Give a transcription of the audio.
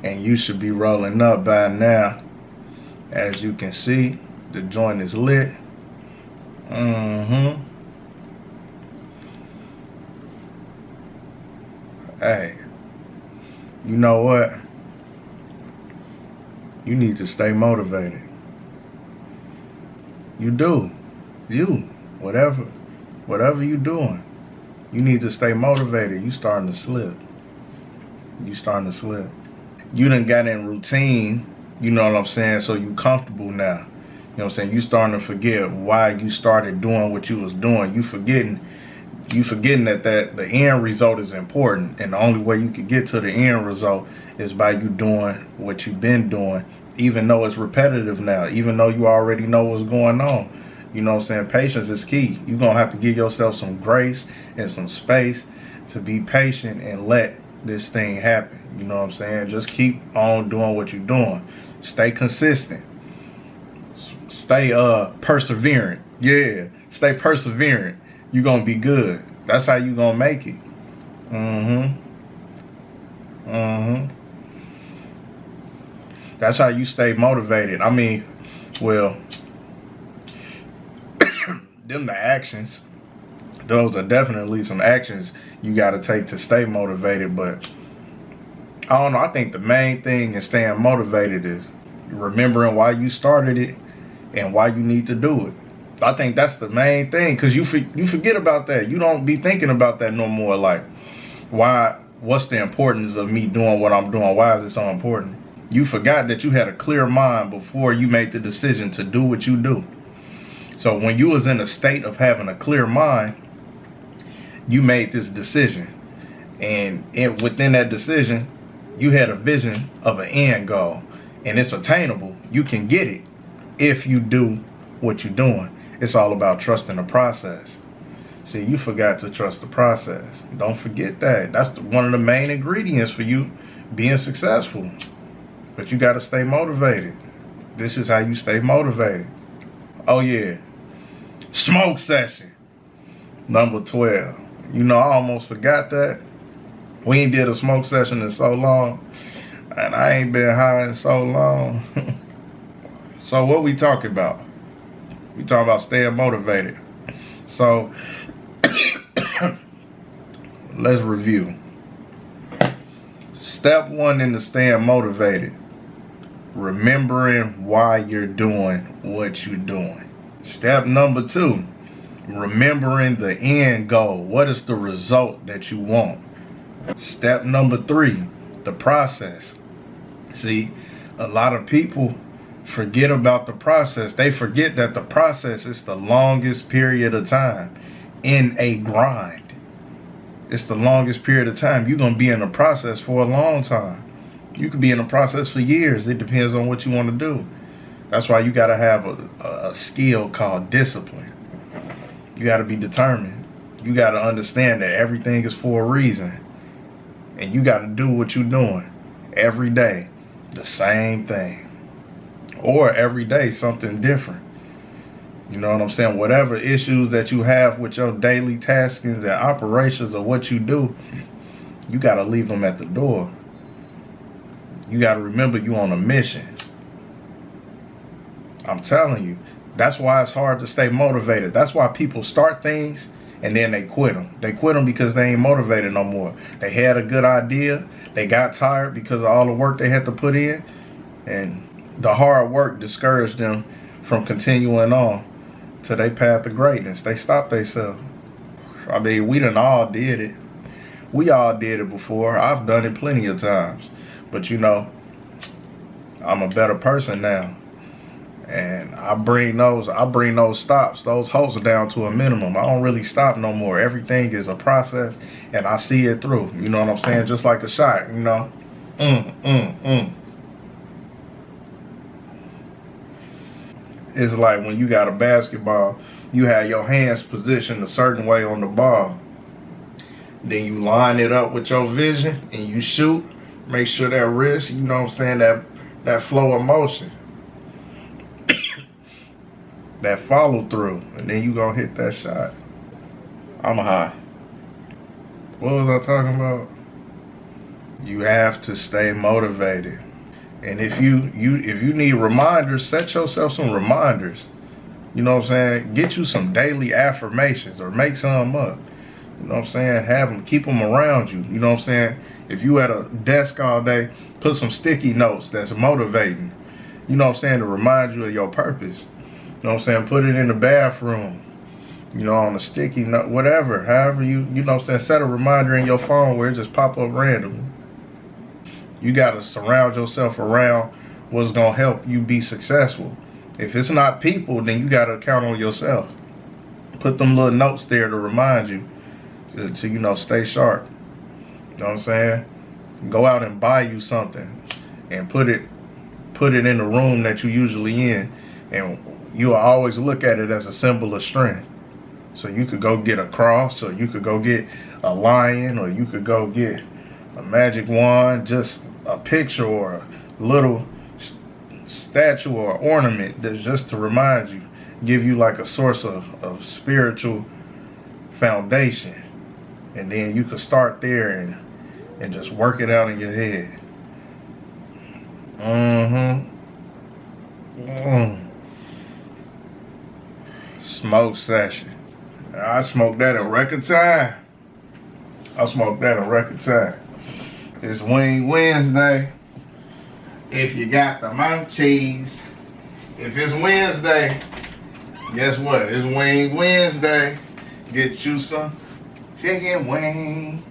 and you should be rolling up by now. As you can see, the joint is lit. Hey, you know what? You need to stay motivated. You do. Whatever you doing, you need to stay motivated. You starting to slip. You done got in routine, you know what I'm saying, so you comfortable now. You know what I'm saying? You starting to forget why you started doing what you was doing. You forgetting that the end result is important, and the only way you can get to the end result is by you doing what you've been doing, even though it's repetitive now, even though you already know what's going on. You know what I'm saying? Patience is key. You're going to have to give yourself some grace and some space to be patient and let this thing happen. You know what I'm saying? Just keep on doing what you're doing. Stay consistent. Stay perseverant. Yeah, stay perseverant. You're going to be good. That's how you're going to make it. That's how you stay motivated. I mean, well, them the actions. Those are definitely some actions you got to take to stay motivated. But I don't know. I think the main thing in staying motivated is remembering why you started it and why you need to do it. I think that's the main thing, because you forget about that. You don't be thinking about that no more. Like, what's the importance of me doing what I'm doing? Why is it so important? You forgot that you had a clear mind before you made the decision to do what you do. So when you was in a state of having a clear mind, you made this decision. And within that decision, you had a vision of an end goal. And it's attainable. You can get it if you do what you're doing. It's all about trusting the process. See, you forgot to trust the process. Don't forget that. That's one of the main ingredients for you being successful. But you got to stay motivated. This is how you stay motivated. Oh, yeah. Smoke session. Number 12. You know, I almost forgot that. We ain't did a smoke session in so long. And I ain't been high in so long. So what we talking about? We talking about staying motivated. So let's review. Step 1 into staying motivated: remembering why you're doing what you're doing. Step number 2, remembering the end goal. What is the result that you want? Step number 3, the process. See, a lot of people forget about the process. They forget that the process is the longest period of time in a grind. It's the longest period of time. You're going to be in the process for a long time. You could be in the process for years. It depends on what you want to do. That's why you got to have a skill called discipline. You got to be determined. You got to understand that everything is for a reason. And you got to do what you're doing every day. The same thing. Or every day something different. You know what I'm saying? Whatever issues that you have with your daily taskings and operations of what you do, you got to leave them at the door. You got to remember you on a mission. I'm telling you. That's why it's hard to stay motivated. That's why people start things and then they quit them. They quit them because they ain't motivated no more. They had a good idea. They got tired because of all the work they had to put in. And the hard work discouraged them from continuing on to their path of greatness. They stopped themselves. I mean, we done all did it. We all did it before. I've done it plenty of times. But you know, I'm a better person now. And I bring those stops, those halts down to a minimum. I don't really stop no more. Everything is a process and I see it through. You know what I'm saying? Just like a shot, you know. It's like when you got a basketball, you have your hands positioned a certain way on the ball. Then you line it up with your vision and you shoot. Make sure that wrist, you know what I'm saying, that flow of motion. That follow through. And then you gonna hit that shot. I'm high. What was I talking about? You have to stay motivated. And if you need reminders, set yourself some reminders. You know what I'm saying? Get you some daily affirmations or make some up. You know what I'm saying? Have them, keep them around you. You know what I'm saying? If you at a desk all day, put some sticky notes that's motivating. You know what I'm saying? To remind you of your purpose. You know what I'm saying? Put it in the bathroom. You know, on a sticky note, whatever. However you know what I'm saying? Set a reminder in your phone where it just pop up randomly. You got to surround yourself around what's going to help you be successful. If it's not people, then you got to count on yourself. Put them little notes there to remind you to you know, stay sharp. You know what I'm saying? Go out and buy you something and put it in the room that you usually in, and you'll always look at it as a symbol of strength. So you could go get a cross, or you could go get a lion, or you could go get a magic wand, just a picture or a little statue or ornament that's just to remind you, give you like a source of spiritual foundation. And then you could start there and just work it out in your head. Smoke session. I smoked that in record time. It's Wing Wednesday. If you got the munchies. If it's Wednesday, guess what? It's Wing Wednesday. Get you some chicken wing.